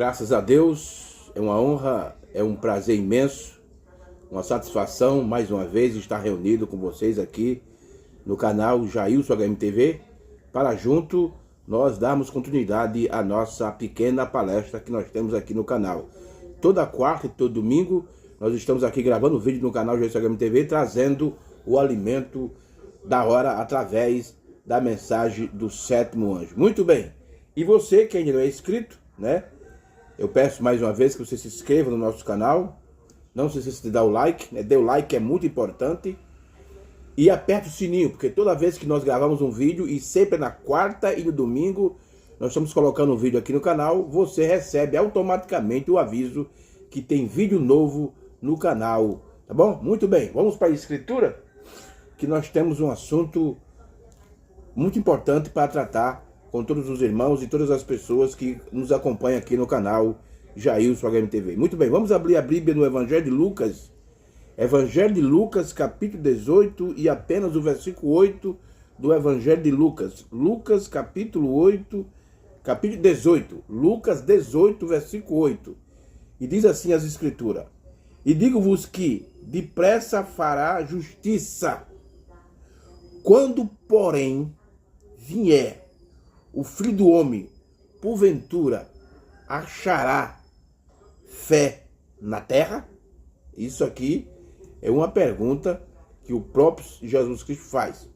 Graças a Deus, é uma honra, é um prazer imenso, uma satisfação mais uma vez estar reunido com vocês aqui no canal Jailson HMTV, para junto nós darmos continuidade à nossa pequena palestra que nós temos aqui no canal. Toda quarta e todo domingo nós estamos aqui gravando vídeo no canal Jailson HMTV, trazendo o alimento da hora através da mensagem do sétimo anjo. Muito bem, e você que ainda não é inscrito, né? Eu peço mais uma vez que você se inscreva no nosso canal. Não se esqueça de dar o like, né? Dê o like, é muito importante. E aperte o sininho, porque toda vez que nós gravamos um vídeo, e sempre na quarta e no domingo, nós estamos colocando um vídeo aqui no canal, você recebe automaticamente o aviso que tem vídeo novo no canal, tá bom? Muito bem, vamos para a escritura, que nós temos um assunto muito importante para tratar com todos os irmãos e todas as pessoas que nos acompanham aqui no canal Jailson HMTV. Muito bem, vamos abrir a Bíblia no Evangelho de Lucas. Evangelho de Lucas, capítulo 18 e apenas o versículo 8 do Evangelho de Lucas. Lucas, capítulo 18. Lucas 18, versículo 8. E diz assim as Escrituras: E digo-vos que depressa fará justiça. Quando, porém, vier o Filho do Homem, porventura, achará fé na terra? Isso aqui é uma pergunta que o próprio Jesus Cristo faz.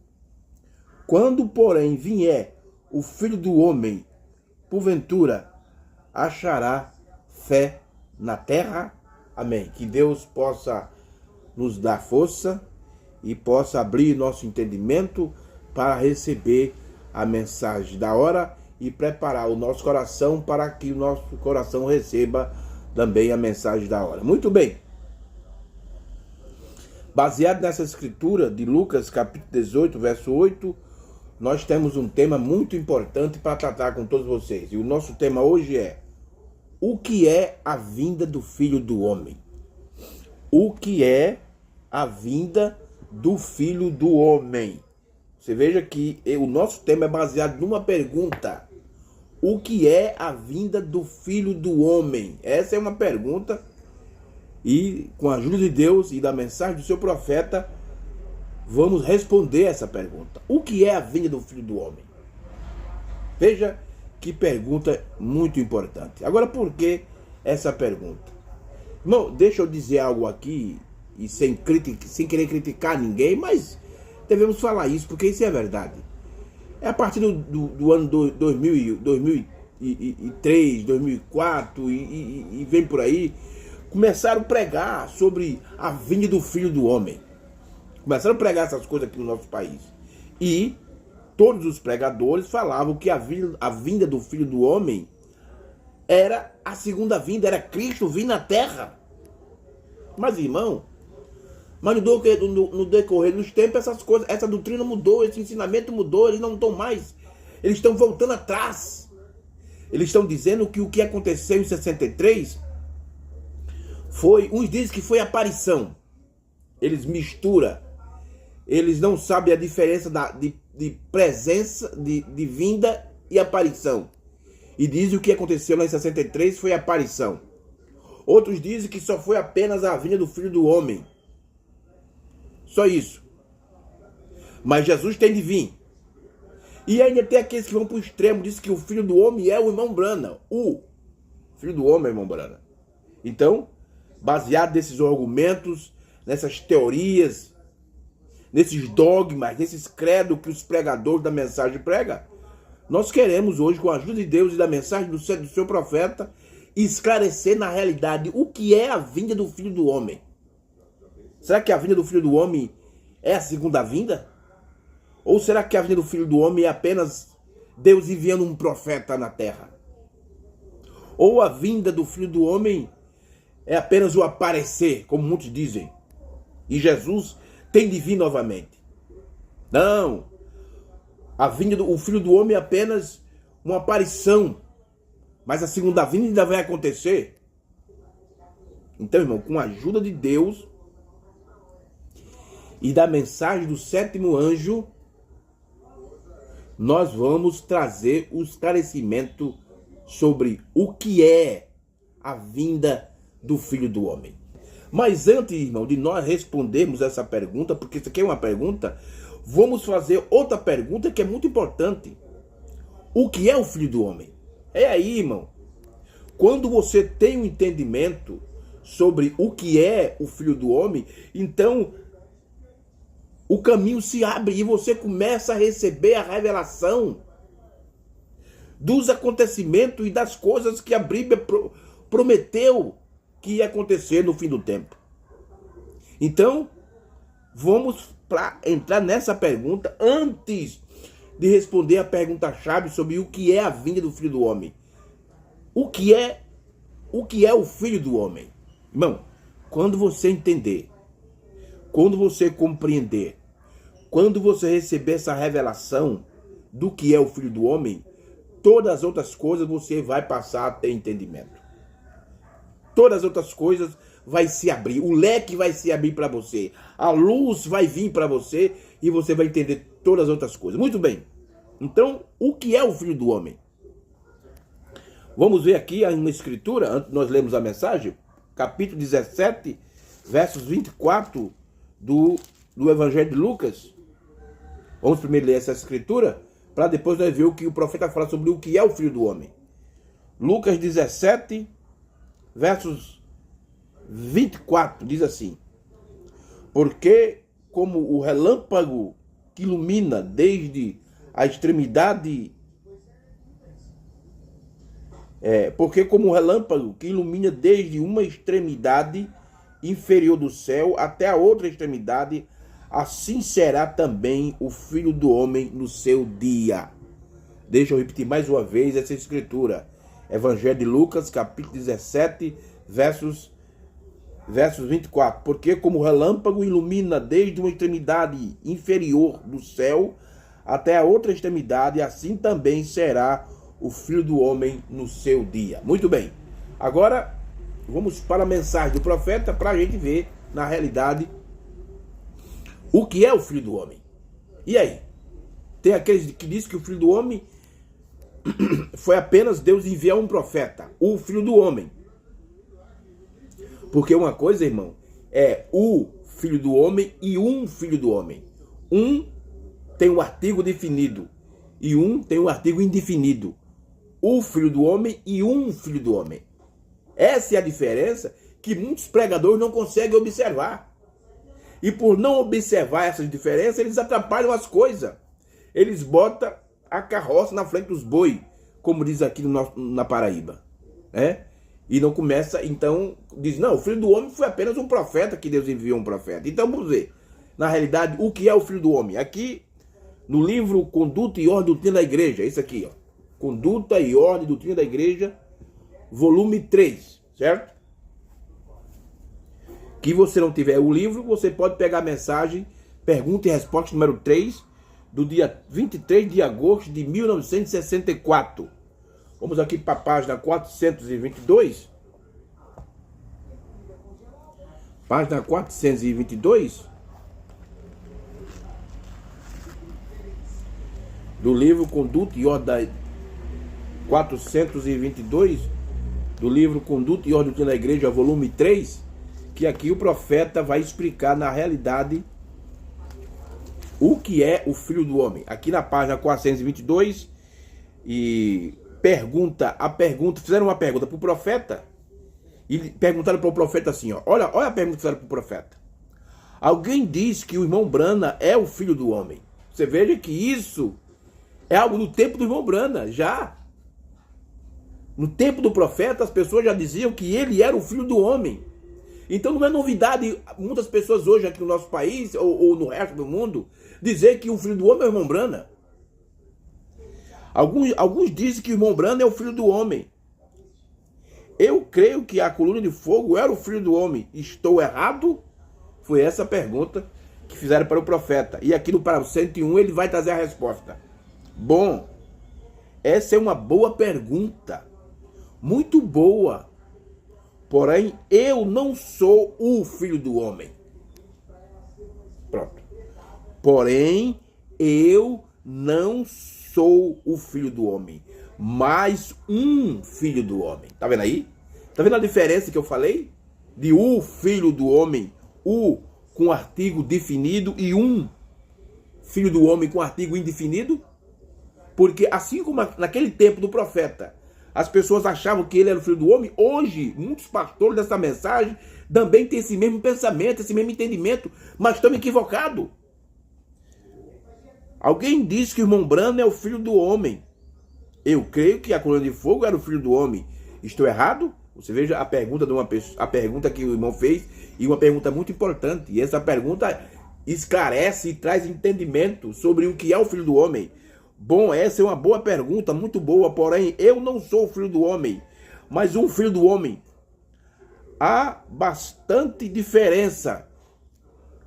Quando, porém, vier o Filho do Homem, porventura, achará fé na terra? Amém. Que Deus possa nos dar força e possa abrir nosso entendimento para receber a mensagem da hora e preparar o nosso coração para que o nosso coração receba também a mensagem da hora. Muito bem. Baseado nessa escritura de Lucas, capítulo 18, verso 8, nós temos um tema muito importante para tratar com todos vocês. E o nosso tema hoje é: o que é a vinda do Filho do Homem? O que é a vinda do Filho do Homem? Você veja que o nosso tema é baseado numa pergunta. O que é a vinda do Filho do Homem? Essa é uma pergunta, e com a ajuda de Deus e da mensagem do seu profeta, vamos responder essa pergunta. O que é a vinda do Filho do Homem? Veja que pergunta muito importante. Agora, por que essa pergunta? Irmão, deixa eu dizer algo aqui, e sem querer criticar ninguém, mas devemos falar isso, porque isso é verdade. É a partir do ano 2003, 2004 e vem por aí, começaram a pregar sobre a vinda do Filho do Homem. Começaram a pregar essas coisas aqui no nosso país. E todos os pregadores falavam que a vinda do Filho do Homem era a segunda vinda, era Cristo vir na terra. Mas, irmão, no decorrer dos tempos, essas coisas, essa doutrina mudou, esse ensinamento mudou, eles não estão mais, eles estão voltando atrás. Eles estão dizendo que o que aconteceu em 63 foi, uns dizem que foi aparição. Eles misturam, eles não sabem a diferença de presença, de vinda e aparição. E dizem que o que aconteceu lá em 63 foi aparição. Outros dizem que só foi apenas a vinda do Filho do Homem. Só isso. Mas Jesus tem de vir. E ainda tem aqueles que vão para o extremo, dizem que o Filho do Homem é o irmão Brana. O Filho do Homem é o irmão Brana. Então, baseado nesses argumentos, nessas teorias, nesses dogmas, nesses credos que os pregadores da mensagem pregam, nós queremos hoje, com a ajuda de Deus e da mensagem do seu profeta, esclarecer na realidade o que é a vinda do Filho do Homem. Será que a vinda do Filho do Homem é a segunda vinda? Ou será que a vinda do Filho do Homem é apenas Deus enviando um profeta na terra? Ou a vinda do Filho do Homem é apenas o aparecer, como muitos dizem, e Jesus tem de vir novamente? Não. A vinda do Filho do Homem é apenas uma aparição, mas a segunda vinda ainda vai acontecer. Então, irmão, com a ajuda de Deus e da mensagem do sétimo anjo, nós vamos trazer o esclarecimento sobre o que é a vinda do Filho do Homem. Mas antes, irmão, de nós respondermos essa pergunta, porque isso aqui é uma pergunta, vamos fazer outra pergunta que é muito importante. O que é o Filho do Homem? É aí, irmão. Quando você tem um entendimento sobre o que é o Filho do Homem, então o caminho se abre e você começa a receber a revelação dos acontecimentos e das coisas que a Bíblia prometeu que ia acontecer no fim do tempo. Então, vamos entrar nessa pergunta antes de responder a pergunta-chave sobre o que é a vinda do Filho do Homem. O que é o Filho do Homem? Irmão, quando você entender, quando você compreender, quando você receber essa revelação do que é o Filho do Homem, todas as outras coisas você vai passar a ter entendimento. Todas as outras coisas vai se abrir, o leque vai se abrir para você, a luz vai vir para você e você vai entender todas as outras coisas. Muito bem, então o que é o Filho do Homem? Vamos ver aqui uma escritura, antes de nós lermos a mensagem, capítulo 17, versos 24 do Evangelho de Lucas. Vamos primeiro ler essa escritura, para depois nós ver o que o profeta fala sobre o que é o Filho do Homem. Lucas 17, versos 24, diz assim: porque como o relâmpago que ilumina desde a extremidade, porque como o relâmpago que ilumina desde uma extremidade inferior do céu até a outra extremidade, assim será também o Filho do Homem no seu dia. Deixa eu repetir mais uma vez essa escritura. Evangelho de Lucas, capítulo 17, versos 24. Porque como o relâmpago ilumina desde uma extremidade inferior do céu até a outra extremidade, assim também será o Filho do Homem no seu dia. Muito bem. Agora, vamos para a mensagem do profeta para a gente ver, na realidade, o que é o Filho do Homem. E aí? Tem aqueles que dizem que o Filho do Homem foi apenas Deus enviar um profeta, o Filho do Homem. Porque uma coisa, irmão, é o Filho do Homem e um Filho do Homem. Um tem um artigo definido e um tem um artigo indefinido. O Filho do Homem e um Filho do Homem. Essa é a diferença que muitos pregadores não conseguem observar. E por não observar essas diferenças, eles atrapalham as coisas. Eles botam a carroça na frente dos bois, como diz aqui na Paraíba. E não começa, então, diz, não, o Filho do Homem foi apenas um profeta, que Deus enviou um profeta. Então vamos ver, na realidade, o que é o Filho do Homem. Aqui, no livro Conduta e Ordem e Doutrina da Igreja, isso aqui, ó. Conduta e Ordem e Doutrina da Igreja, volume 3, certo? Que você não tiver o livro, você pode pegar a mensagem, pergunta e resposta número 3, do dia 23 de agosto de 1964. Vamos aqui para a página 422. Página 422. Do livro Conduta e Ordem 422. Do livro Conduta e Ordem da Igreja, volume 3. Que aqui o profeta vai explicar na realidade o que é o Filho do Homem. Aqui na página 422 e fizeram uma pergunta para o profeta e perguntaram para o profeta assim, ó, olha a pergunta que fizeram para o profeta. Alguém diz que o irmão Brana é o Filho do Homem. Você veja que isso é algo do tempo do irmão Brana, já. No tempo do profeta, as pessoas já diziam que ele era o Filho do Homem. Então não é novidade muitas pessoas hoje aqui no nosso país ou no resto do mundo dizer que o Filho do Homem é o irmão Brana. Alguns dizem que o irmão Brana é o Filho do Homem. Eu creio que a coluna de fogo era o Filho do Homem. Estou errado? Foi essa a pergunta que fizeram para o profeta. E aqui no parágrafo 101 ele vai trazer a resposta. Bom, essa é uma boa pergunta. Muito boa. Porém, eu não sou o Filho do Homem. Pronto. Porém, eu não sou o Filho do Homem, mas um Filho do Homem. Tá vendo aí? Tá vendo a diferença que eu falei? De o filho do homem, o com artigo definido e um filho do homem com artigo indefinido? Porque assim como naquele tempo do profeta, as pessoas achavam que ele era o filho do homem, hoje muitos pastores dessa mensagem também têm esse mesmo pensamento, esse mesmo entendimento, mas estão equivocados. Alguém disse que o irmão Branham é o filho do homem. Eu creio que a coluna de fogo era o filho do homem. Estou errado? Você veja a pergunta de uma pessoa, a pergunta que o irmão fez, e uma pergunta muito importante. E essa pergunta esclarece e traz entendimento sobre o que é o filho do homem. Bom, essa é uma boa pergunta, muito boa, porém eu não sou o filho do homem, mas um filho do homem. Há bastante diferença.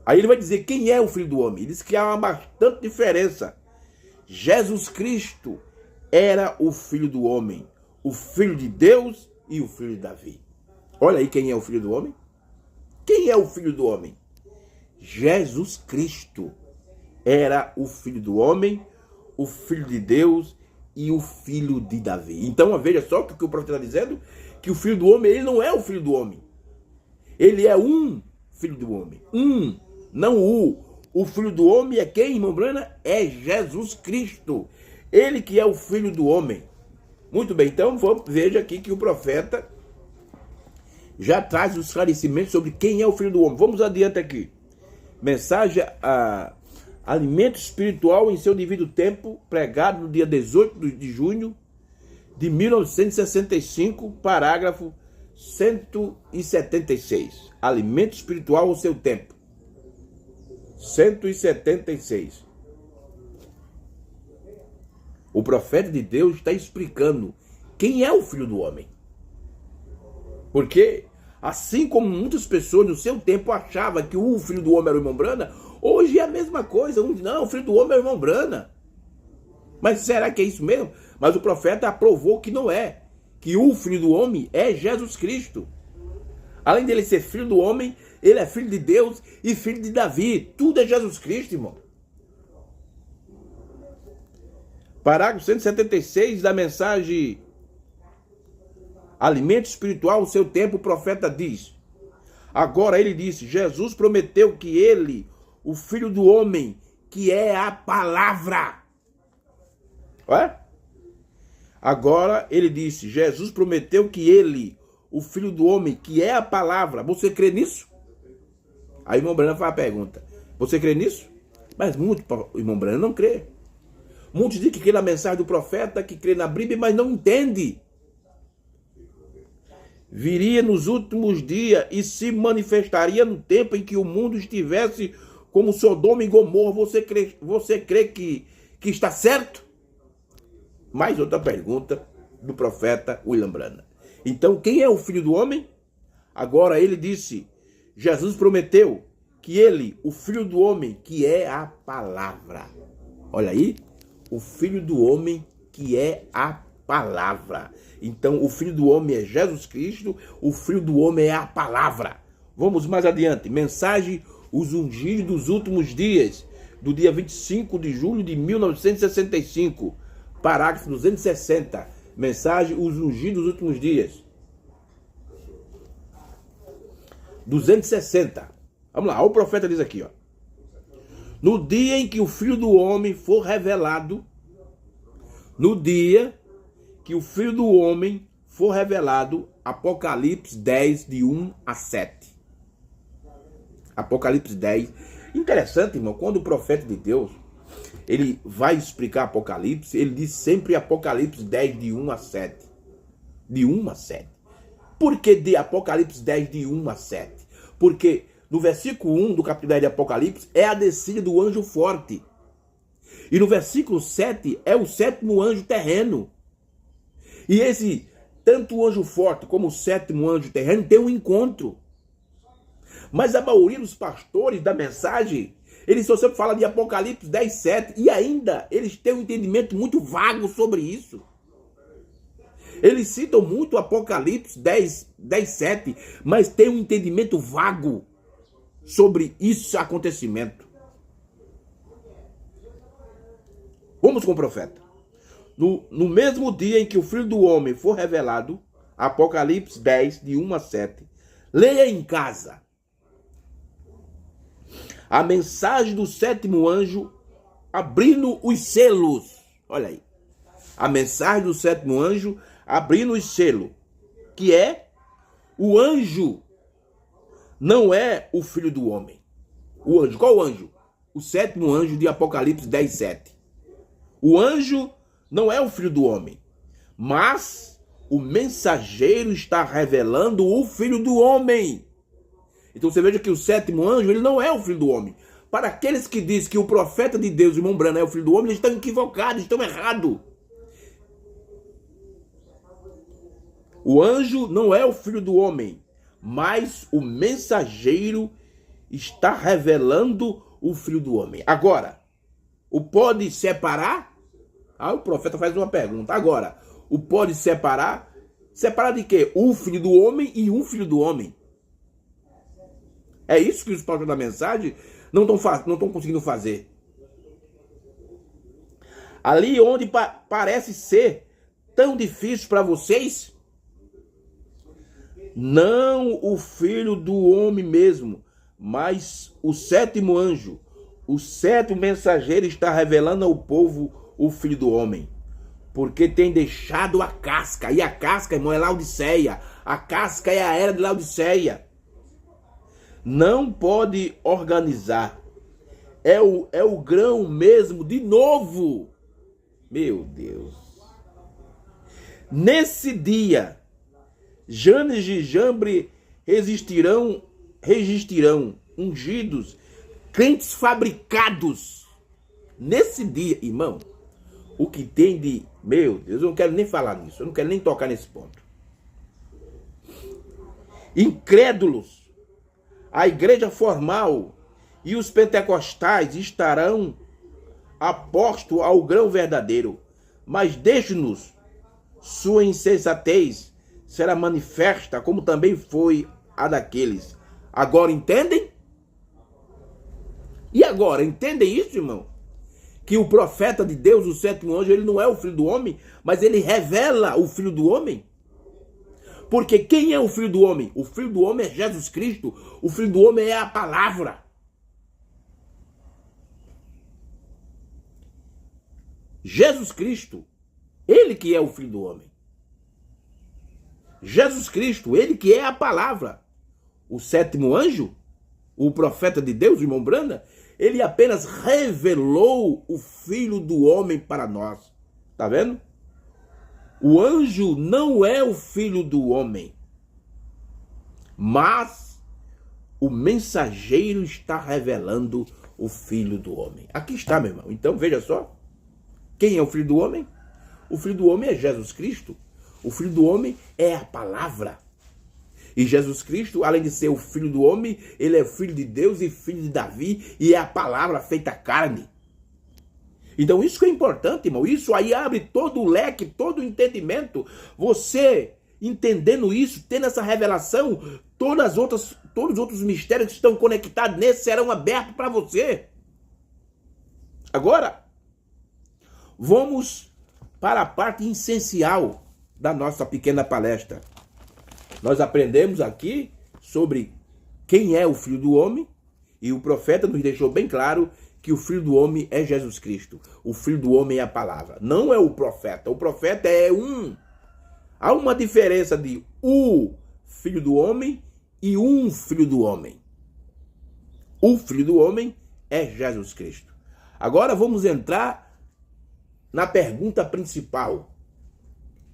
Aí ele vai dizer quem é o filho do homem. Ele diz que há uma bastante diferença. Jesus Cristo era o filho do homem, o filho de Deus e o filho de Davi. Olha aí quem é o filho do homem. Quem é o filho do homem? Jesus Cristo era o filho do homem, o filho de Deus e o filho de Davi. Então veja só o que o profeta está dizendo, que o filho do homem, ele não é o filho do homem. Ele é um filho do homem. Um, não o. O filho do homem é quem, irmão Brana? É Jesus Cristo. Ele que é o filho do homem. Muito bem, então veja aqui que o profeta já traz os esclarecimentos sobre quem é o filho do homem. Vamos adiante aqui. Mensagem a alimento espiritual em seu devido tempo, pregado no dia 18 de junho de 1965, parágrafo 176. Alimento espiritual ao seu tempo. 176. O profeta de Deus está explicando quem é o filho do homem. Porque, assim como muitas pessoas no seu tempo achavam que o filho do homem era o irmão Brana, hoje é a mesma coisa. Não, o filho do homem é o irmão Brana. Mas será que é isso mesmo? Mas o profeta aprovou que não é. Que o filho do homem é Jesus Cristo. Além dele ser filho do homem, ele é filho de Deus e filho de Davi. Tudo é Jesus Cristo, irmão. Parágrafo 176 da mensagem Alimento Espiritual, o seu tempo, o profeta diz. Agora ele disse, Jesus prometeu que ele, o filho do homem, que é a palavra. Ué? Agora ele disse, Jesus prometeu que ele, o filho do homem, que é a palavra. Você crê nisso? Aí o irmão Brana faz a pergunta. Você crê nisso? Mas muito, o irmão Brana não crê. Muitos dizem que crê na mensagem do profeta, que crê na Bíblia, mas não entende. Viria nos últimos dias e se manifestaria no tempo em que o mundo estivesse como Sodoma e Gomorra. Você crê que está certo? Mais outra pergunta do profeta William Branham. Então, quem é o filho do homem? Agora ele disse, Jesus prometeu que ele, o filho do homem, que é a palavra. Olha aí, o filho do homem que é a palavra. Então, o filho do homem é Jesus Cristo, o filho do homem é a palavra. Vamos mais adiante. Mensagem, os ungidos dos últimos dias, do dia 25 de julho de 1965, parágrafo 260. Mensagem, os ungidos dos últimos dias. 260. Vamos lá, o profeta diz aqui, ó. No dia em que o Filho do Homem for revelado, no dia que o Filho do Homem for revelado, Apocalipse 10, de 1 a 7. Apocalipse 10. Interessante, irmão, quando o profeta de Deus, ele vai explicar Apocalipse, ele diz sempre Apocalipse 10, de 1 a 7. De 1 a 7. Por que de Apocalipse 10, de 1 a 7? Porque no versículo 1 do capítulo 10 de Apocalipse é a descida do anjo forte. E no versículo 7 é o sétimo anjo terreno. E esse, tanto o anjo forte como o sétimo anjo terreno, tem um encontro. Mas a maioria dos pastores da mensagem, eles só sempre falam de Apocalipse 10, 7. E ainda eles têm um entendimento muito vago sobre isso. Eles citam muito Apocalipse 10, 7, mas tem um entendimento vago sobre esse acontecimento. Vamos com o profeta. No mesmo dia em que o Filho do Homem for revelado, Apocalipse 10, de 1 a 7. Leia em casa. A mensagem do sétimo anjo abrindo os selos. Olha aí. A mensagem do sétimo anjo abrindo os selos. Que é o anjo. Não é o filho do homem. O anjo. Qual o anjo? O sétimo anjo de Apocalipse 10, 7. O anjo não é o filho do homem. Mas o mensageiro está revelando o filho do homem. Então você veja que o sétimo anjo, ele não é o filho do homem. Para aqueles que dizem que o profeta de Deus, irmão Branham, é o filho do homem, eles estão equivocados, estão errados. O anjo não é o filho do homem, mas o mensageiro está revelando o filho do homem. Agora, o pode separar? O profeta faz uma pergunta. Agora, o pode separar? Separar de quê? Um filho do homem e um filho do homem. É isso que os profetas da mensagem não estão conseguindo fazer. Ali onde parece ser tão difícil para vocês, não o filho do homem mesmo, mas o sétimo anjo, o sétimo mensageiro está revelando ao povo o filho do homem. Porque tem deixado a casca. E a casca, irmão, é Laodiceia. A casca é a era de Laodiceia. Não pode organizar. É o grão mesmo, de novo. Meu Deus. Nesse dia, Janes e Jambre resistirão, ungidos, crentes fabricados. Nesse dia, irmão, o que tem de... Meu Deus, eu não quero nem falar nisso, eu não quero nem tocar nesse ponto. Incrédulos, a igreja formal e os pentecostais estarão apostos ao grão verdadeiro, mas deixe-nos, sua insensatez será manifesta, como também foi a daqueles. Agora entendem? E agora, entendem isso, irmão? Que o profeta de Deus, o sétimo anjo, ele não é o filho do homem, mas ele revela o filho do homem. Porque quem é o filho do homem? O filho do homem é Jesus Cristo. O filho do homem é a palavra. Jesus Cristo, ele que é o filho do homem. Jesus Cristo, ele que é a palavra. O sétimo anjo, o profeta de Deus, o irmão Branda, ele apenas revelou o filho do homem para nós. Tá vendo? O anjo não é o filho do homem, mas o mensageiro está revelando o filho do homem. Aqui está, meu irmão. Então veja só. Quem é o filho do homem? O filho do homem é Jesus Cristo. O filho do homem é a palavra. E Jesus Cristo, além de ser o filho do homem, ele é filho de Deus e filho de Davi, e é a palavra feita carne. Então isso que é importante, irmão. Isso aí abre todo o leque, todo o entendimento. Você entendendo isso, tendo essa revelação, todos os outros mistérios que estão conectados nesse serão abertos para você. Agora, vamos para a parte essencial da nossa pequena palestra. Nós aprendemos aqui sobre quem é o Filho do Homem, e o profeta nos deixou bem claro que o Filho do Homem é Jesus Cristo. O Filho do Homem é a palavra, não é o profeta. O profeta é um. Há uma diferença de o Filho do Homem e um Filho do Homem. O Filho do Homem é Jesus Cristo. Agora vamos entrar na pergunta principal.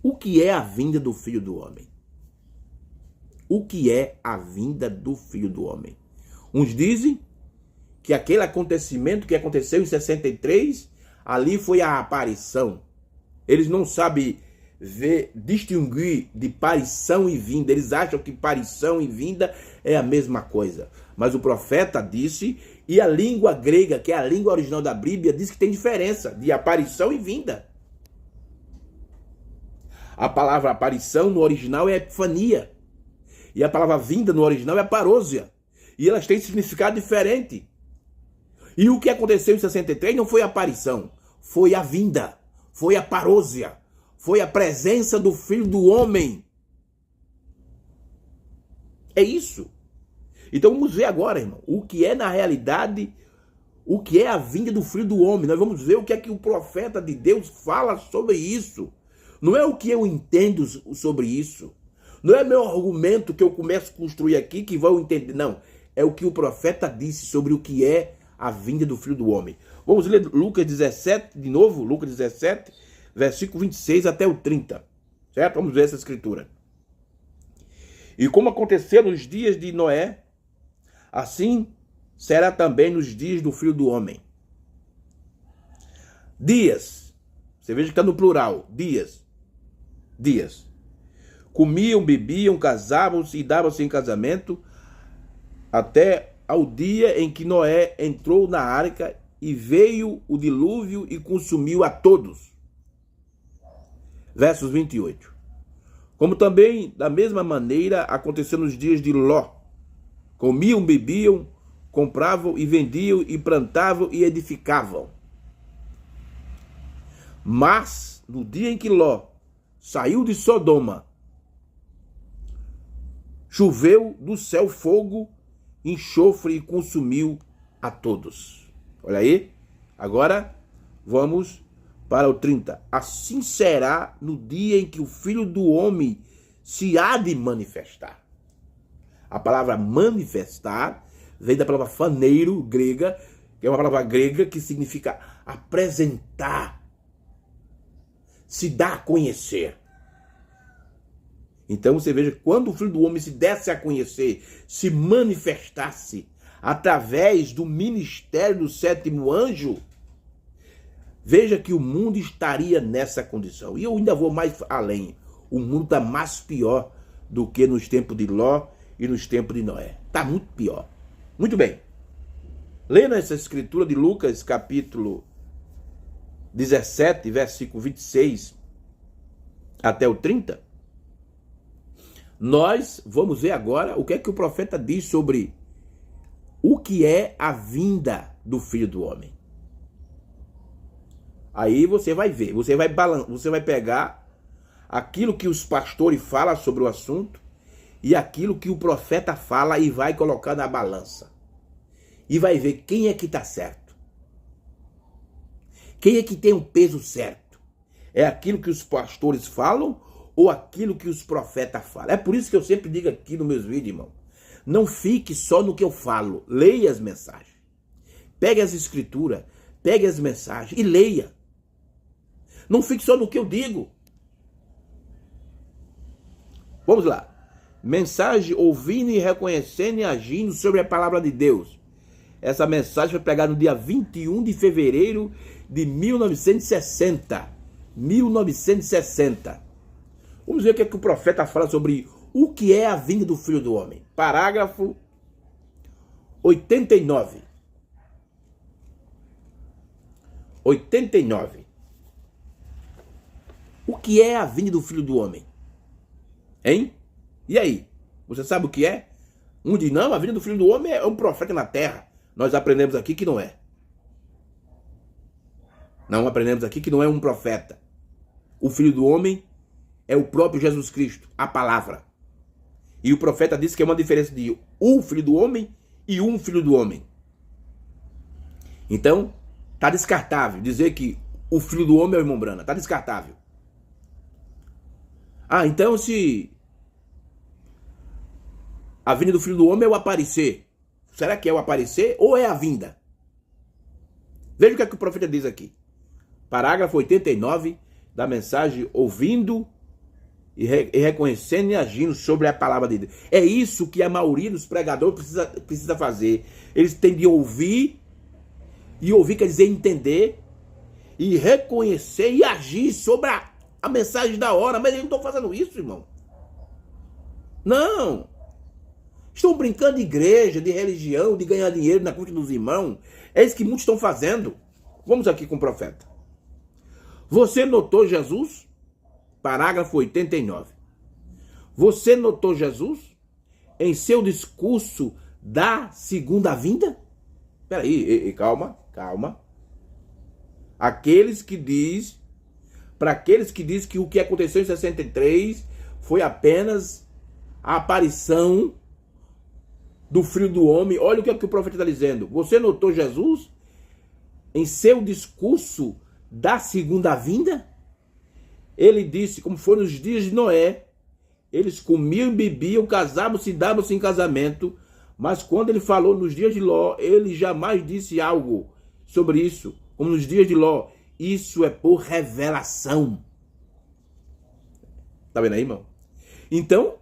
O que é a vinda do Filho do Homem? O que é a vinda do Filho do Homem? Uns dizem que aquele acontecimento que aconteceu em 63, ali foi a aparição. Eles não sabem distinguir de aparição e vinda. Eles acham que aparição e vinda é a mesma coisa. Mas o profeta disse, e a língua grega, que é a língua original da Bíblia, diz que tem diferença de aparição e vinda. A palavra aparição no original é epifania. E a palavra vinda no original é parousia. E elas têm significado diferente. E o que aconteceu em 63 não foi a aparição, foi a vinda, foi a parousia, foi a presença do Filho do Homem. É isso. Então vamos ver agora, irmão, o que é na realidade, o que é a vinda do Filho do Homem. Nós vamos ver o que é que o profeta de Deus fala sobre isso. Não é o que eu entendo sobre isso. Não é meu argumento que eu começo a construir aqui que vão entender. Não. É o que o profeta disse sobre o que é a vinda do Filho do Homem. Vamos ler Lucas 17, de novo, Lucas 17, versículo 26 até o 30. Certo? Vamos ver essa escritura. E como aconteceu nos dias de Noé, assim será também nos dias do Filho do Homem. Dias. Você veja que está no plural. Dias. Dias. Comiam, bebiam, casavam-se e davam-se em casamento até ao dia em que Noé entrou na arca e veio o dilúvio e consumiu a todos. Versos 28. Como também, da mesma maneira, aconteceu nos dias de Ló. Comiam, bebiam, compravam e vendiam e plantavam e edificavam. Mas, no dia em que Ló saiu de Sodoma, choveu do céu fogo, enxofre e consumiu a todos. Olha aí. Agora vamos para o 30. Assim será no dia em que o Filho do Homem se há de manifestar. A palavra manifestar vem da palavra faneiro, grega, que é uma palavra grega que significa apresentar, se dar a conhecer. Então você veja, quando o Filho do Homem se desse a conhecer, se manifestasse através do ministério do sétimo anjo, veja que o mundo estaria nessa condição. E eu ainda vou mais além. O mundo está mais pior do que nos tempos de Ló e nos tempos de Noé. Está muito pior. Muito bem. Lendo essa escritura de Lucas, capítulo 17, versículo 26 até o 30, nós vamos ver agora o que é que o profeta diz sobre o que é a vinda do Filho do Homem. Aí você vai ver, você vai pegar aquilo que os pastores falam sobre o assunto e aquilo que o profeta fala e vai colocar na balança. E vai ver quem é que está certo. Quem é que tem o peso certo? É aquilo que os pastores falam ou aquilo que os profetas falam? É por isso que eu sempre digo aqui nos meus vídeos, irmão. Não fique só no que eu falo. Leia as mensagens. Pegue as escrituras, pegue as mensagens e leia. Não fique só no que eu digo. Vamos lá. Mensagem ouvindo e reconhecendo e agindo sobre a palavra de Deus. Essa mensagem foi pregada no dia 21 de fevereiro de 1960. 1960. Vamos ver o que é que o profeta fala sobre o que é a vinda do Filho do Homem. Parágrafo 89. 89. O que é a vinda do Filho do Homem? Hein? E aí? Você sabe o que é? Um diz, não, a vinda do Filho do Homem é um profeta na terra. Nós aprendemos aqui que não é. Não aprendemos aqui que não é um profeta. O Filho do Homem é o próprio Jesus Cristo, a palavra. E o profeta disse que é uma diferença de um Filho do Homem e um Filho do Homem. Então, está descartável dizer que o Filho do Homem é o irmão Brana. Está descartável. Ah, então se a vinda do Filho do Homem é o aparecer, será que é o aparecer ou é a vinda? Veja o que é que o profeta diz aqui. Parágrafo 89 da mensagem ouvindo e reconhecendo e agindo sobre a palavra de Deus. É isso que a maioria dos pregadores precisa fazer. Eles têm de ouvir, e ouvir quer dizer entender, e reconhecer e agir sobre a mensagem da hora. Mas eles não estão fazendo isso, irmão. Não. Estão brincando de igreja, de religião, de ganhar dinheiro na conta dos irmãos. É isso que muitos estão fazendo. Vamos aqui com o profeta. Você notou Jesus? Parágrafo 89. Você notou Jesus em seu discurso da segunda vinda? Espera aí, calma. Para aqueles que diz que o que aconteceu em 63 foi apenas a aparição do Filho do Homem. Olha o que é que o profeta está dizendo. Você notou Jesus em seu discurso da segunda vinda? Ele disse, como foi nos dias de Noé, eles comiam e bebiam, casavam-se e davam-se em casamento, mas quando ele falou nos dias de Ló, ele jamais disse algo sobre isso, como nos dias de Ló. Isso é por revelação. Tá vendo aí, irmão? Então,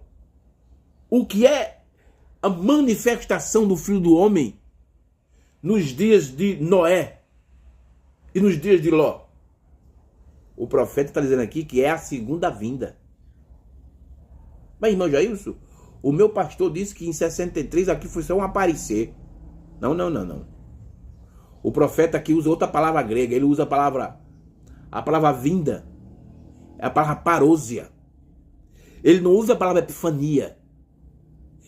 o que é a manifestação do Filho do Homem nos dias de Noé e nos dias de Ló? O profeta está dizendo aqui que é a segunda vinda. Mas, irmão Jailson, o meu pastor disse que em 63 aqui foi só um aparecer. Não. O profeta aqui usa outra palavra grega. Ele usa a palavra vinda. É a palavra parousia. Ele não usa a palavra epifania.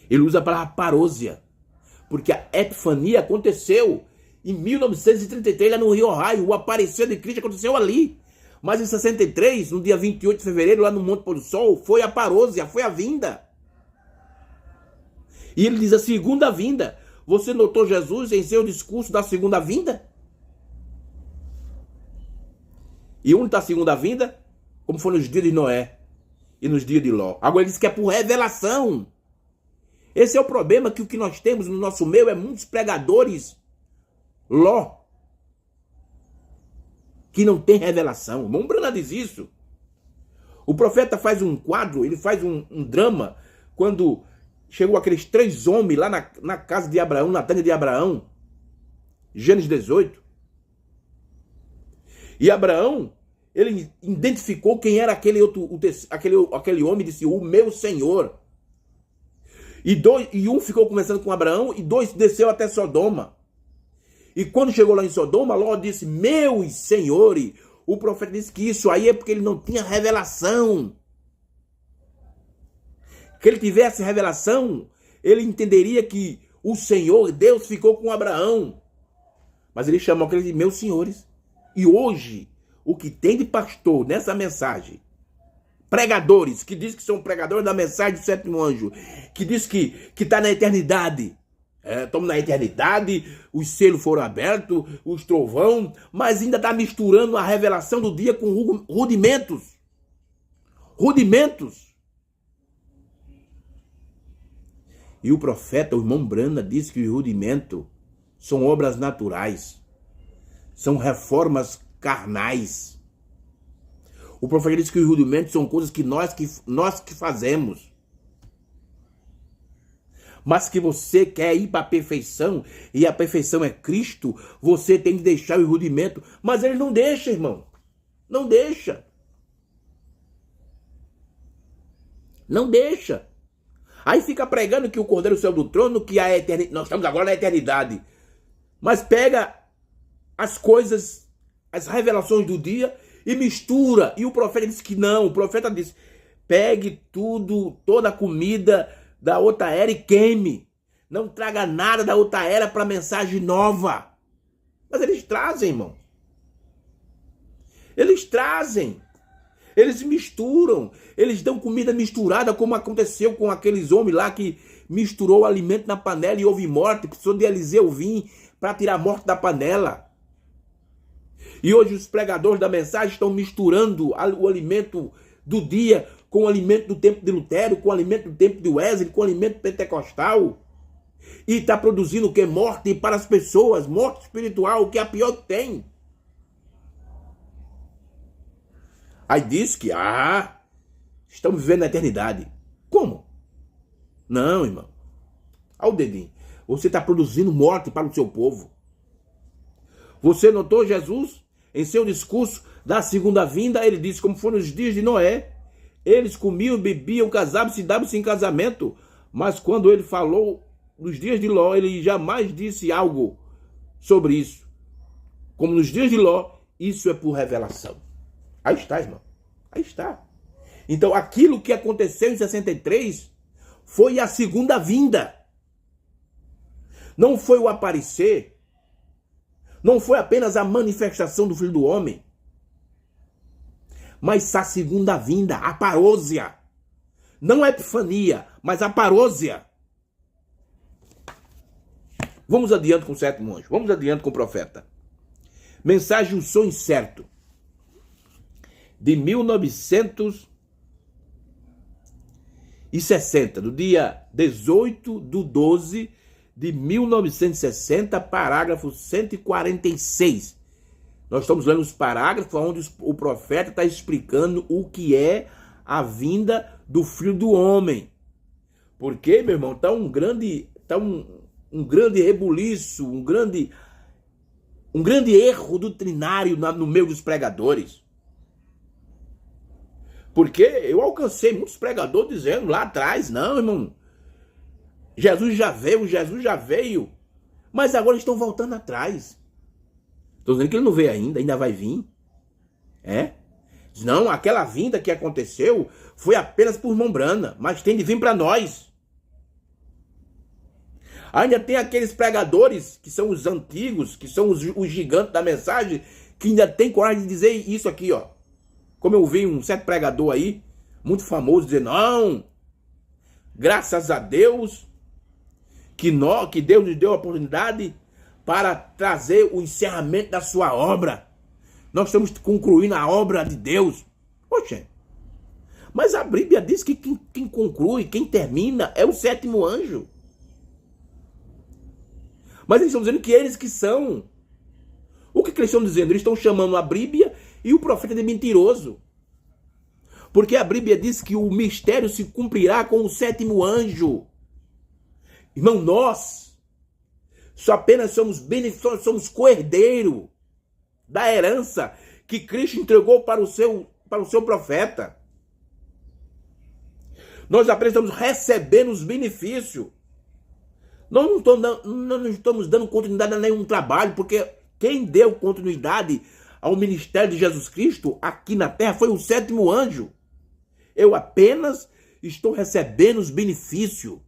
Ele usa a palavra parousia. Porque a epifania aconteceu em 1933, lá no Rio Ohio. O aparecer de Cristo aconteceu ali. Mas em 63, no dia 28 de fevereiro, lá no Monte Pôr do Sol, foi a parousia, foi a vinda. E ele diz a segunda vinda. Você notou Jesus em seu discurso da segunda vinda? E onde está a segunda vinda? Como foi nos dias de Noé e nos dias de Ló. Agora ele diz que é por revelação. Esse é o problema, que o que nós temos no nosso meio é muitos pregadores Ló, que não tem revelação. O irmão Branham diz isso. O profeta faz um quadro, ele faz um drama, quando chegou aqueles 3 homens lá na casa de Abraão, na tenda de Abraão, Gênesis 18. E Abraão, ele identificou quem era aquele homem, e disse, o meu Senhor. E um ficou conversando com Abraão, e 2 desceu até Sodoma. E quando chegou lá em Sodoma, Ló disse, meus senhores. O profeta disse que isso aí é porque ele não tinha revelação. Que ele tivesse revelação, ele entenderia que o Senhor, Deus, ficou com Abraão. Mas ele chamou aqueles de meus senhores. E hoje, o que tem de pastor nessa mensagem, pregadores, que diz que são pregadores da mensagem do sétimo anjo, que diz que está na eternidade. Estamos na eternidade, os selos foram abertos, os trovão, mas ainda está misturando a revelação do dia com rudimentos. Rudimentos. E o profeta, o irmão Branham, diz que os rudimentos são obras naturais, são reformas carnais. O profeta diz que os rudimentos são coisas que nós que fazemos. Mas que você quer ir para a perfeição, e a perfeição é Cristo, você tem que deixar o rudimento. Mas ele não deixa, irmão. Não deixa. Não deixa. Aí fica pregando que o Cordeiro saiu do trono, que a eternidade, nós estamos agora na eternidade. Mas pega as coisas, as revelações do dia e mistura. E o profeta disse que não. O profeta disse, pegue tudo, toda a comida da outra era e queime. Não traga nada da outra era para mensagem nova. Mas eles trazem, irmão. Eles trazem. Eles misturam. Eles dão comida misturada, como aconteceu com aqueles homens lá que misturou o alimento na panela e houve morte. Precisou de Eliseu vir para tirar a morte da panela. E hoje os pregadores da mensagem estão misturando o alimento do dia com o alimento do tempo de Lutero, com o alimento do tempo de Wesley, com o alimento pentecostal. E está produzindo o que? Morte para as pessoas, morte espiritual, que é a pior que tem. Aí diz que, estamos vivendo na eternidade. Como? Não, irmão. Olha o dedinho. Você está produzindo morte para o seu povo. Você notou Jesus, em seu discurso da segunda vinda, ele disse, como foi nos dias de Noé, eles comiam, bebiam, casavam-se e davam-se em casamento. Mas quando ele falou nos dias de Ló, ele jamais disse algo sobre isso. Como nos dias de Ló, isso é por revelação. Aí está, irmão. Aí está. Então, aquilo que aconteceu em 63 foi a segunda vinda. Não foi o aparecer. Não foi apenas a manifestação do Filho do Homem. Mas a segunda vinda, a parousia. Não a epifania, mas a parousia. Vamos adiante com o sétimo anjo. Vamos adiante com o profeta. Mensagem O Sonho Certo. De 1960. Do dia 18/12 de 1960. Parágrafo 146. Nós estamos lendo os parágrafos onde o profeta está explicando o que é a vinda do Filho do Homem. Porque, meu irmão, está um grande rebuliço, um grande erro doutrinário no meio dos pregadores. Porque eu alcancei muitos pregadores dizendo lá atrás, não, irmão, Jesus já veio, mas agora estão voltando atrás. Estou dizendo que ele não veio ainda vai vir. Não, aquela vinda que aconteceu foi apenas por mão branda, mas tem de vir para nós. Ainda tem aqueles pregadores que são os antigos, que são os gigantes da mensagem, que ainda tem coragem de dizer isso aqui, ó. Como eu vi um certo pregador aí, muito famoso, dizer, não, graças a Deus, que Deus nos deu a oportunidade para trazer o encerramento da sua obra. Nós estamos concluindo a obra de Deus. Poxa, mas a Bíblia diz que quem conclui, quem termina é o sétimo anjo. Mas eles estão dizendo que eles que são. O que eles estão dizendo? Eles estão chamando a Bíblia e o profeta de mentiroso. Porque a Bíblia diz que o mistério se cumprirá com o sétimo anjo. Irmão, nós só apenas somos coerdeiro da herança que Cristo entregou para o seu profeta. Nós apenas estamos recebendo os benefícios. Nós não estamos dando continuidade a nenhum trabalho, porque quem deu continuidade ao ministério de Jesus Cristo aqui na terra foi o sétimo anjo. Eu apenas estou recebendo os benefícios.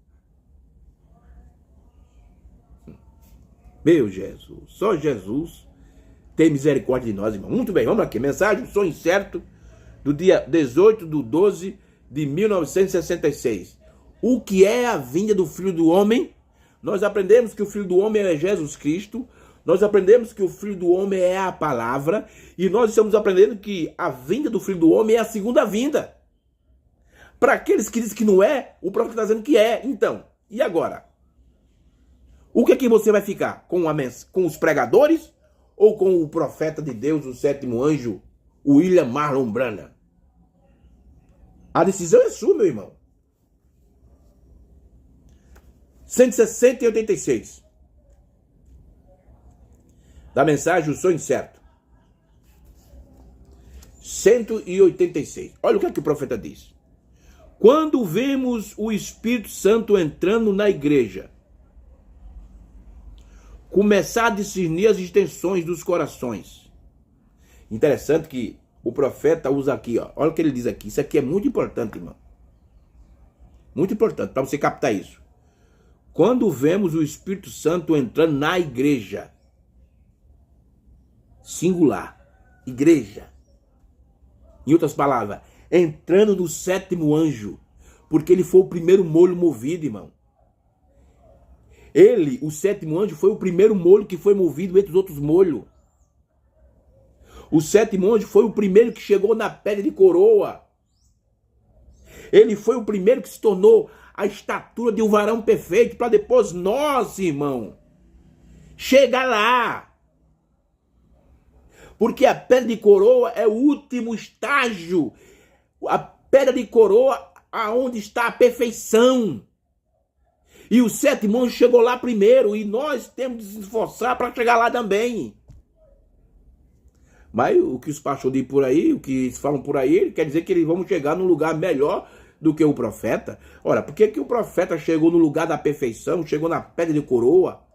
Meu Jesus, só Jesus tem misericórdia de nós, irmão. Muito bem, vamos aqui. Mensagem O Sonho Certo, do dia 18/12 de 1966. O que é a vinda do Filho do Homem? Nós aprendemos que o Filho do Homem é Jesus Cristo. Nós aprendemos que o Filho do Homem é a palavra. E nós estamos aprendendo que a vinda do Filho do Homem é a segunda vinda. Para aqueles que dizem que não é, o profeta está dizendo que é. Então, e agora? O que é que você vai ficar? Com os pregadores ou com o profeta de Deus, o sétimo anjo, William Marlon Branham? A decisão é sua, meu irmão. 160 e 86. Da mensagem O Sonho Certo. 186. Olha o que é que o profeta diz. Quando vemos o Espírito Santo entrando na igreja, começar a discernir as intenções dos corações. Interessante que o profeta usa aqui, ó. Olha o que ele diz aqui. Isso aqui é muito importante, irmão. Muito importante para você captar isso. Quando vemos o Espírito Santo entrando na igreja, singular, igreja. Em outras palavras, entrando no sétimo anjo, porque ele foi o primeiro molho movido, irmão. Ele, o sétimo anjo, foi o primeiro molho que foi movido entre os outros molhos. O sétimo anjo foi o primeiro que chegou na pedra de coroa. Ele foi o primeiro que se tornou a estatura de um varão perfeito, para depois nós, irmão, chegar lá. Porque a pedra de coroa é o último estágio. A pedra de coroa aonde está a perfeição. E o sétimo anjo chegou lá primeiro. E nós temos de se esforçar para chegar lá também. Mas o que os pastores dizem por aí, o que eles falam por aí, quer dizer que eles vão chegar num lugar melhor do que o profeta. Ora, por que o profeta chegou no lugar da perfeição, chegou na pedra de coroa?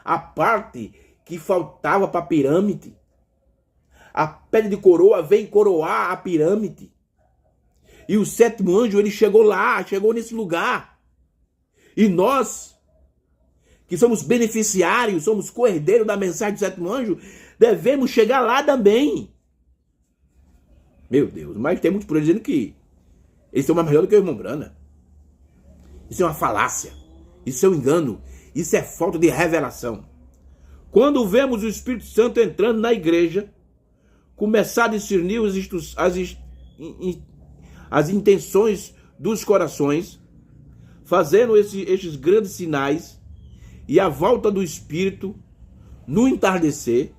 A parte que faltava para a pirâmide. A pedra de coroa vem coroar a pirâmide. E o sétimo anjo, ele chegou lá, chegou nesse lugar. E nós, que somos beneficiários, somos coerdeiros da mensagem do sétimo anjo, devemos chegar lá também. Meu Deus, mas tem muitos por aí dizendo que eles são mais melhores do que o irmão Branham. Isso é uma falácia. Isso é um engano. Isso é falta de revelação. Quando vemos o Espírito Santo entrando na igreja, começar a discernir as intenções dos corações, fazendo estes grandes sinais, e a volta do Espírito no entardecer,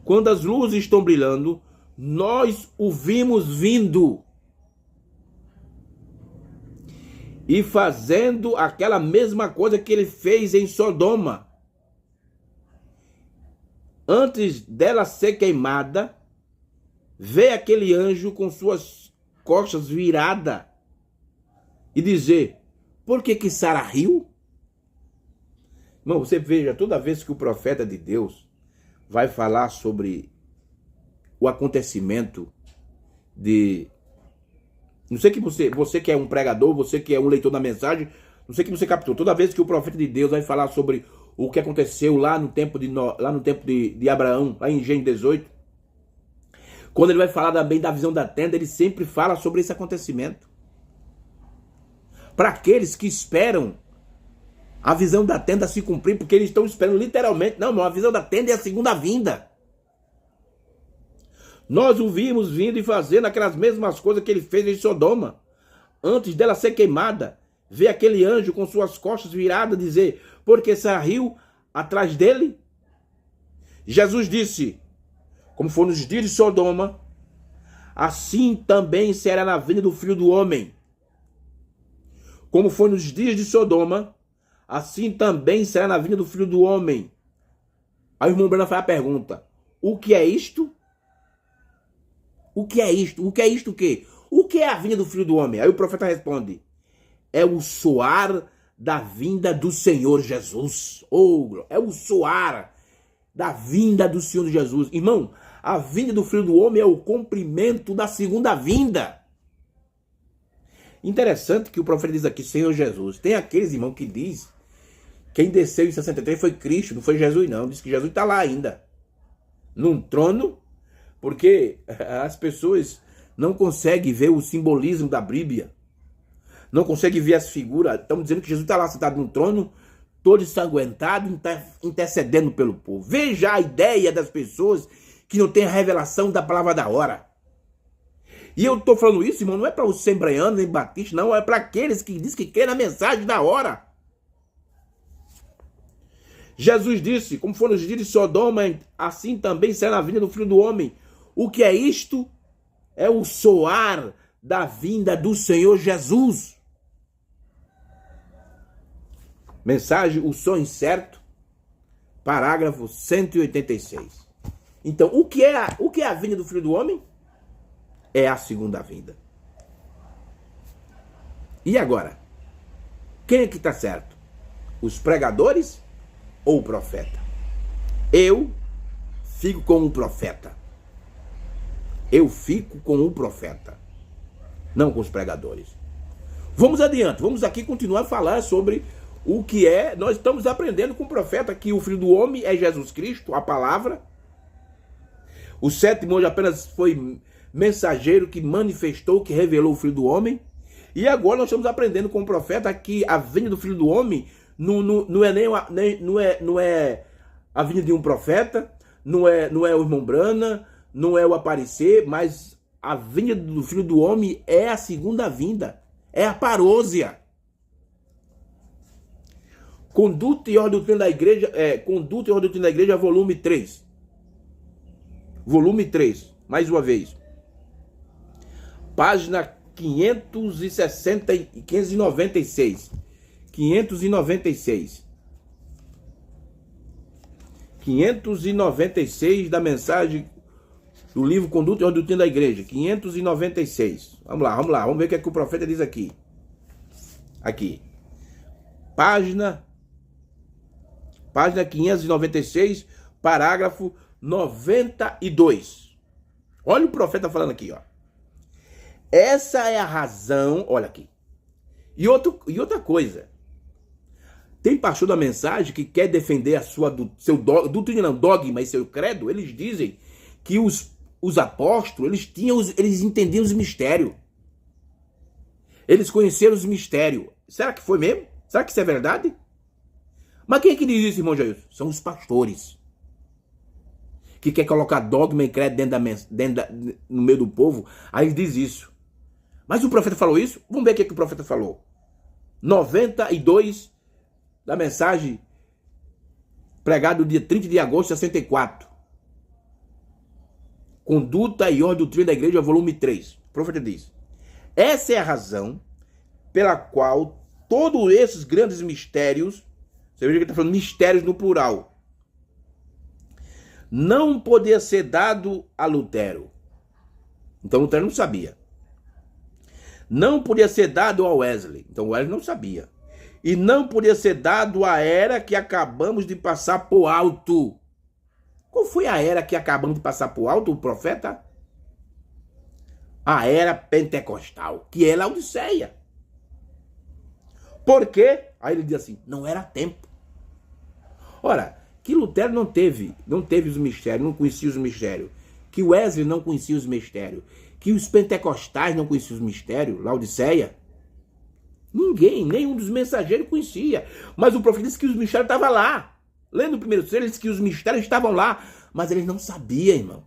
quando as luzes estão brilhando, nós o vimos vindo e fazendo aquela mesma coisa que ele fez em Sodoma. Antes dela ser queimada, vê aquele anjo com suas costas viradas e dizer: por que Sara riu? Irmão, você veja, toda vez que o profeta de Deus vai falar sobre o acontecimento de... Não sei que você que é um pregador, você que é um leitor da mensagem, não sei que você captou. Toda vez que o profeta de Deus vai falar sobre o que aconteceu lá no tempo de Abraão, lá em Gênesis 18, quando ele vai falar também da visão da tenda, ele sempre fala sobre esse acontecimento. Para aqueles que esperam a visão da tenda se cumprir, porque eles estão esperando literalmente. Não, a visão da tenda é a segunda vinda. Nós o vimos vindo e fazendo aquelas mesmas coisas que ele fez em Sodoma. Antes dela ser queimada, vê aquele anjo com suas costas viradas dizer: porque saiu atrás dele? Jesus disse: como foi nos dias de Sodoma, assim também será na vinda do Filho do Homem. Como foi nos dias de Sodoma, assim também será na vinda do Filho do Homem. Aí o irmão Brana faz a pergunta: o que é isto? O que é isto? O que é isto o quê? O que é a vinda do Filho do Homem? Aí o profeta responde: é o soar da vinda do Senhor Jesus. É o soar da vinda do Senhor Jesus. Irmão, a vinda do Filho do Homem é o cumprimento da segunda vinda. Interessante que o profeta diz aqui, Senhor Jesus. Tem aqueles, irmão, que diz quem desceu em 63 foi Cristo, não foi Jesus não. Diz que Jesus está lá ainda, num trono, porque as pessoas não conseguem ver o simbolismo da Bíblia, não conseguem ver as figuras. Estão dizendo que Jesus está lá sentado no trono, todo ensanguentado, intercedendo pelo povo. Veja a ideia das pessoas que não têm a revelação da palavra da hora. E eu estou falando isso, irmão, não é para os assembleanos nem batistas, não, é para aqueles que dizem que crê na mensagem da hora. Jesus disse, como foi nos dias de Sodoma, assim também será na vinda do Filho do Homem. O que é isto? É o soar da vinda do Senhor Jesus. Mensagem, o som incerto, parágrafo 186. Então, o que é a vinda do Filho do Homem? É a segunda vinda. E agora? Quem é que está certo? Os pregadores ou o profeta? Eu fico com o profeta. Eu fico com o profeta, não com os pregadores. Vamos adiante, vamos aqui continuar a falar sobre o que é. Nós estamos aprendendo com o profeta que o Filho do Homem é Jesus Cristo, a palavra. O sétimo anjo apenas foi mensageiro que manifestou, que revelou o Filho do Homem. E agora nós estamos aprendendo com o profeta que a vinda do Filho do Homem não é a vinda de um profeta, não é o irmão Brana, não é o aparecer, mas a vinda do Filho do Homem é a segunda vinda, é a parousia. Conduta e ordem doutrina da igreja, Conduta e ordem doutrina da igreja, volume 3. Volume 3, mais uma vez. Página 596. 596 da mensagem do livro Conduta e Ordem Doutrina da Igreja. 596. Vamos lá. Vamos ver o que é que o profeta diz aqui. Aqui. Página 596, parágrafo 92. Olha o profeta falando aqui, ó. Essa é a razão, olha aqui. E outra coisa. Tem pastor da mensagem que quer defender a seu dogma e seu credo. Eles dizem que os apóstolos, eles entendiam os mistérios. Eles conheceram os mistérios. Será que foi mesmo? Será que isso é verdade? Mas quem é que diz isso, irmão Jair? São os pastores. Que quer colocar dogma e credo no meio do povo. Aí ele diz isso. Mas o profeta falou isso? Vamos ver o que o profeta falou. 92 da mensagem pregada no dia 30 de agosto de 64. Conduta e ordem doutrina da igreja, volume 3. O profeta diz: essa é a razão pela qual todos esses grandes mistérios, você veja que ele está falando mistérios no plural, não podia ser dado a Lutero. Então Lutero não sabia. Não podia ser dado a Wesley. Então Wesley não sabia. E não podia ser dado a era que acabamos de passar por alto. Qual foi a era que acabamos de passar por alto, o profeta? A era pentecostal, que é Laodiceia. Por quê? Aí ele diz assim, não era tempo. Ora, que Lutero não teve os mistérios, não conhecia os mistérios. Que Wesley não conhecia os mistérios. Que os pentecostais não conheciam os mistérios, Laodiceia. Ninguém, nenhum dos mensageiros conhecia. Mas o profeta disse que os mistérios estavam lá. Lendo o primeiro selo, ele disse que os mistérios estavam lá. Mas eles não sabiam, irmão.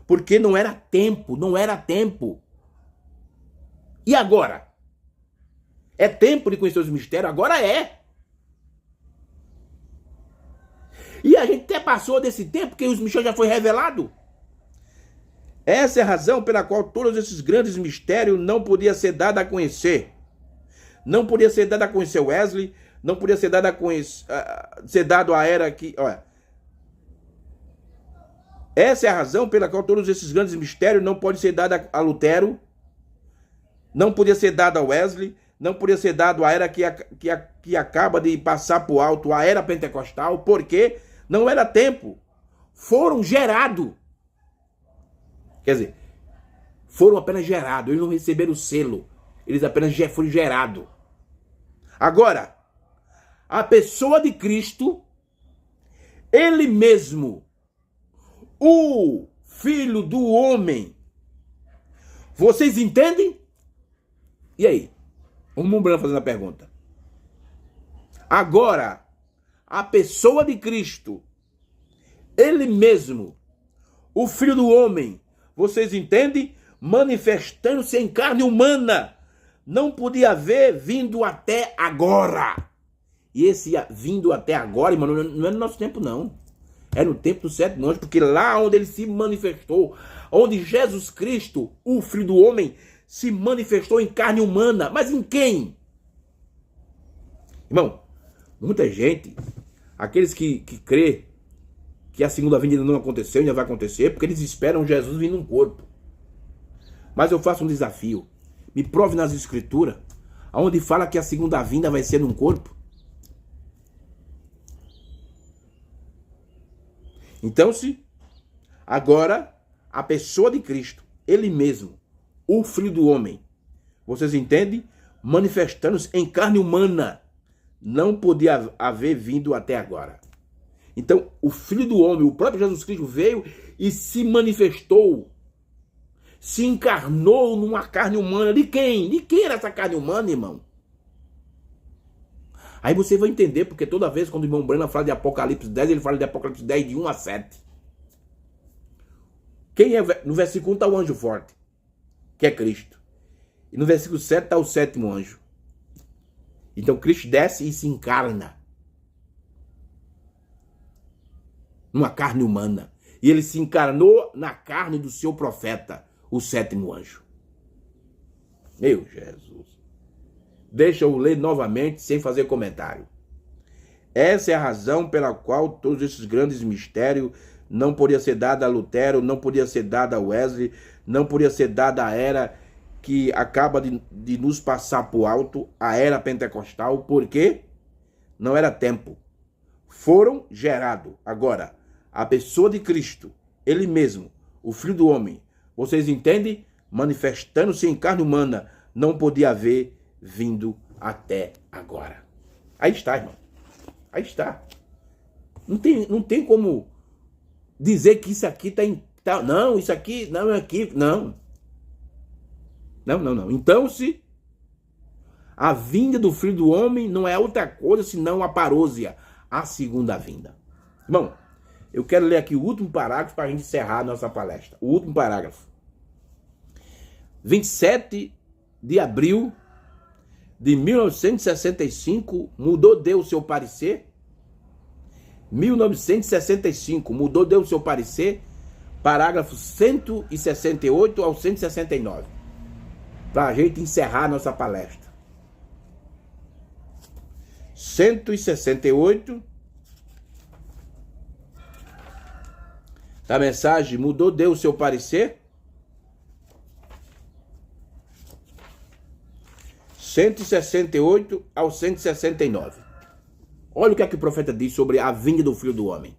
Porque não era tempo, não era tempo. E agora? É tempo de conhecer os mistérios? Agora é. E a gente até passou desse tempo, porque os mistérios já foi revelado. Essa é a razão pela qual todos esses grandes mistérios não podiam ser dados a conhecer. Não podia ser dado a conhecer Wesley, não podia ser dado a conhecer, ser dado a era que... Olha, essa é a razão pela qual todos esses grandes mistérios não podem ser dados a Lutero, não podia ser dado a Wesley, não podia ser dado a era que acaba de passar por alto, a era pentecostal, porque não era tempo. Foram gerados. Quer dizer, foram apenas gerados, eles não receberam o selo, eles apenas foram gerados. Agora, a pessoa de Cristo, ele mesmo, o Filho do Homem, vocês entendem? E aí? O Mumbrano fazendo a pergunta. Agora, a pessoa de Cristo, ele mesmo, o Filho do Homem, vocês entendem? Manifestando-se em carne humana. Não podia haver vindo até agora. E esse vindo até agora, irmão, não é no nosso tempo, não. É no tempo do sétimo anjo, porque lá onde ele se manifestou, onde Jesus Cristo, o Filho do Homem, se manifestou em carne humana. Mas em quem? Irmão, muita gente, aqueles que crê que a segunda vinda ainda não aconteceu, ainda vai acontecer, porque eles esperam Jesus vir num corpo. Mas eu faço um desafio. Me prove nas escrituras, onde fala que a segunda vinda vai ser num corpo. Então, se agora a pessoa de Cristo, ele mesmo, o Filho do Homem, vocês entendem? Manifestando-se em carne humana, não podia haver vindo até agora. Então, o Filho do Homem, o próprio Jesus Cristo veio e se manifestou, se encarnou numa carne humana. De quem? De quem era essa carne humana, irmão? Aí você vai entender, porque toda vez quando o irmão Brana fala de Apocalipse 10, ele fala de Apocalipse 10 de 1 a 7. Quem é? No versículo 1 está o anjo forte, que é Cristo. E no versículo 7 está o sétimo anjo. Então Cristo desce e se encarna numa carne humana. E ele se encarnou na carne do seu profeta, o sétimo anjo. Meu Jesus. Deixa eu ler novamente sem fazer comentário. Essa é a razão pela qual todos esses grandes mistérios não podia ser dado a Lutero, não podia ser dado a Wesley, não podia ser dada a era que acaba de nos passar por alto, a era pentecostal, porque não era tempo. Foram gerados. Agora, a pessoa de Cristo, ele mesmo, o Filho do Homem, vocês entendem? Manifestando-se em carne humana, não podia haver vindo até agora. Aí está, irmão. Aí está. Não tem como dizer que isso aqui está em... não, isso aqui não é aqui. Não. Não. Então, se A vinda do Filho do Homem não é outra coisa senão a parousia, a segunda vinda. Bom, eu quero ler aqui o último parágrafo para a gente encerrar a nossa palestra. O último parágrafo. 27 de abril de 1965, mudou, deu o seu parecer. 1965, mudou, deu o seu parecer. Parágrafo 168 ao 169. Para a gente encerrar a nossa palestra. 168 da mensagem, mudou, deu o seu parecer. 168 ao 169. Olha o que é que o profeta diz sobre a vinda do Filho do Homem.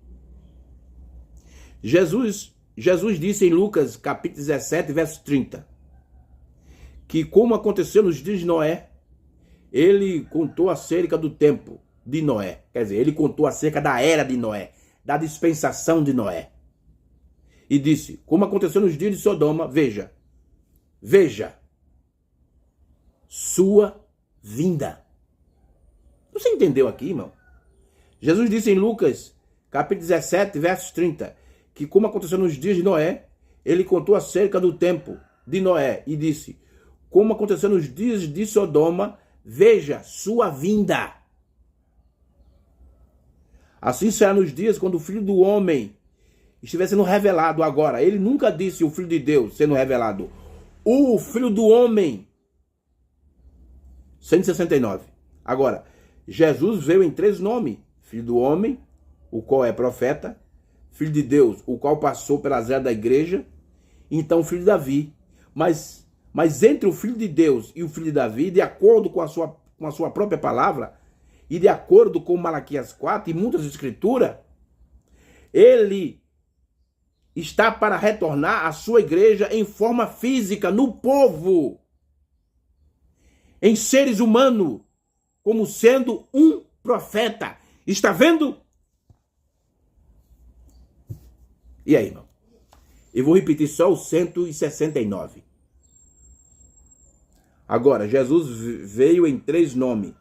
Jesus disse em Lucas capítulo 17, verso 30, que como aconteceu nos dias de Noé, ele contou acerca do tempo de Noé. Quer dizer, ele contou acerca da era de Noé, da dispensação de Noé. E disse, como aconteceu nos dias de Sodoma, veja, sua vinda. Você entendeu aqui, irmão? Jesus disse em Lucas, capítulo 17, versos 30, que como aconteceu nos dias de Noé, ele contou acerca do tempo de Noé e disse, como aconteceu nos dias de Sodoma, veja sua vinda. Assim será nos dias quando o Filho do Homem estiver sendo revelado agora. Ele nunca disse o Filho de Deus sendo revelado. O Filho do Homem. 169. Agora, Jesus veio em 3 nomes. Filho do Homem, o qual é profeta. Filho de Deus, o qual passou pelas eras da igreja. Então, Filho de Davi. Mas entre o Filho de Deus e o Filho de Davi, de acordo com a sua própria palavra, e de acordo com Malaquias 4 e muitas escrituras, ele está para retornar à sua igreja em forma física, no povo, em seres humanos, como sendo um profeta. Está vendo? E aí, irmão? Eu vou repetir só o 169. Agora, Jesus veio em 3 nomes.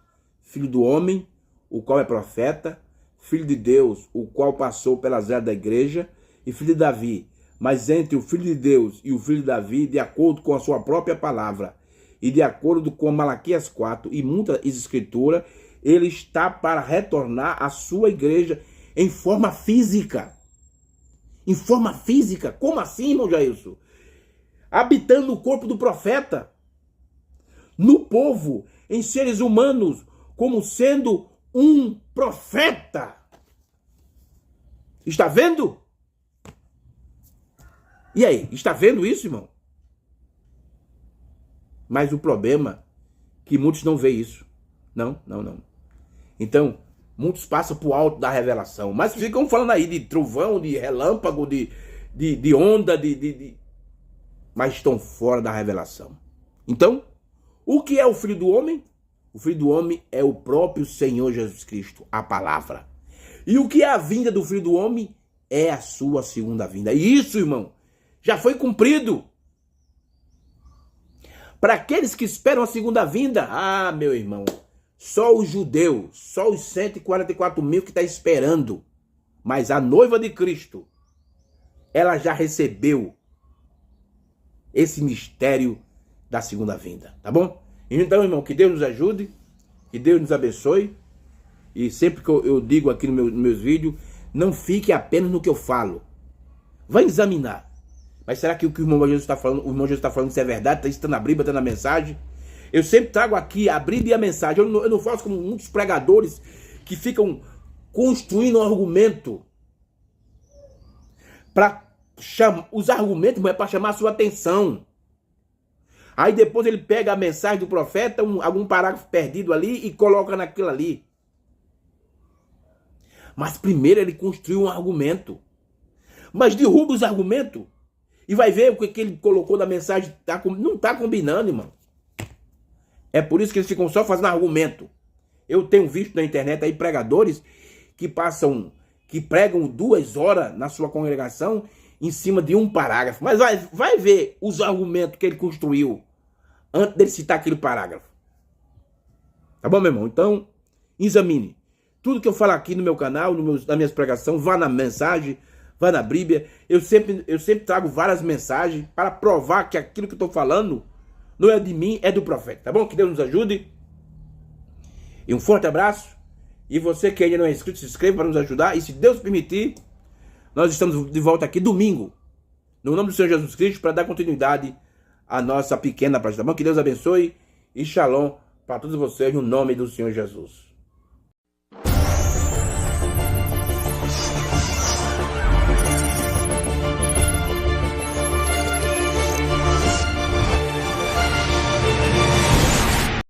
Filho do Homem, o qual é profeta. Filho de Deus, o qual passou pelas eras da igreja. E Filho de Davi. Mas entre o Filho de Deus e o Filho de Davi, de acordo com a sua própria palavra, e de acordo com Malaquias 4 e muitas escrituras, ele está para retornar à sua igreja em forma física. Em forma física? Como assim, irmão Jailson? Habitando o corpo do profeta. No povo, em seres humanos, como sendo um profeta. Está vendo? E aí, está vendo isso, irmão? Mas o problema é que muitos não veem isso. Não. Então, muitos passam por alto da revelação. Mas ficam falando aí de trovão, de relâmpago, de onda, mas estão fora da revelação. Então, o que é o Filho do Homem? O Filho do Homem é o próprio Senhor Jesus Cristo, a palavra. E o que é a vinda do Filho do Homem? É a sua segunda vinda. E isso, irmão, já foi cumprido. Para aqueles que esperam a segunda vinda, meu irmão, só os judeus, só os 144 mil que estão esperando. Mas a noiva de Cristo, ela já recebeu esse mistério da segunda vinda, tá bom? Então, irmão, que Deus nos ajude, que Deus nos abençoe. E sempre que eu digo aqui nos meus vídeos, não fique apenas no que eu falo. Vai examinar. Mas será que o que o irmão Jesus está falando, isso é verdade? Está na Bíblia, está na mensagem? Eu sempre trago aqui a Bíblia e a mensagem. Eu não faço como muitos pregadores que ficam construindo um argumento. Os argumentos é para chamar a sua atenção. Aí depois ele pega a mensagem do profeta, algum parágrafo perdido ali e coloca naquilo ali. Mas primeiro ele construiu um argumento. Mas derruba os argumentos. E vai ver o que ele colocou na mensagem. Não está combinando, irmão. É por isso que eles ficam só fazendo argumento. Eu tenho visto na internet aí pregadores que pregam 2 horas na sua congregação em cima de um parágrafo. Mas vai ver os argumentos que ele construiu antes dele citar aquele parágrafo. Tá bom, meu irmão? Então, examine. Tudo que eu falo aqui no meu canal, na minha pregação, vá na mensagem, vá na Bíblia. Eu sempre trago várias mensagens para provar que aquilo que eu estou falando não é de mim, é do profeta. Tá bom? Que Deus nos ajude. E um forte abraço. E você que ainda não é inscrito, se inscreva para nos ajudar. E se Deus permitir, nós estamos de volta aqui domingo, no nome do Senhor Jesus Cristo, para dar continuidade à nossa pequena prática. Tá bom? Que Deus abençoe e shalom para todos vocês, no nome do Senhor Jesus.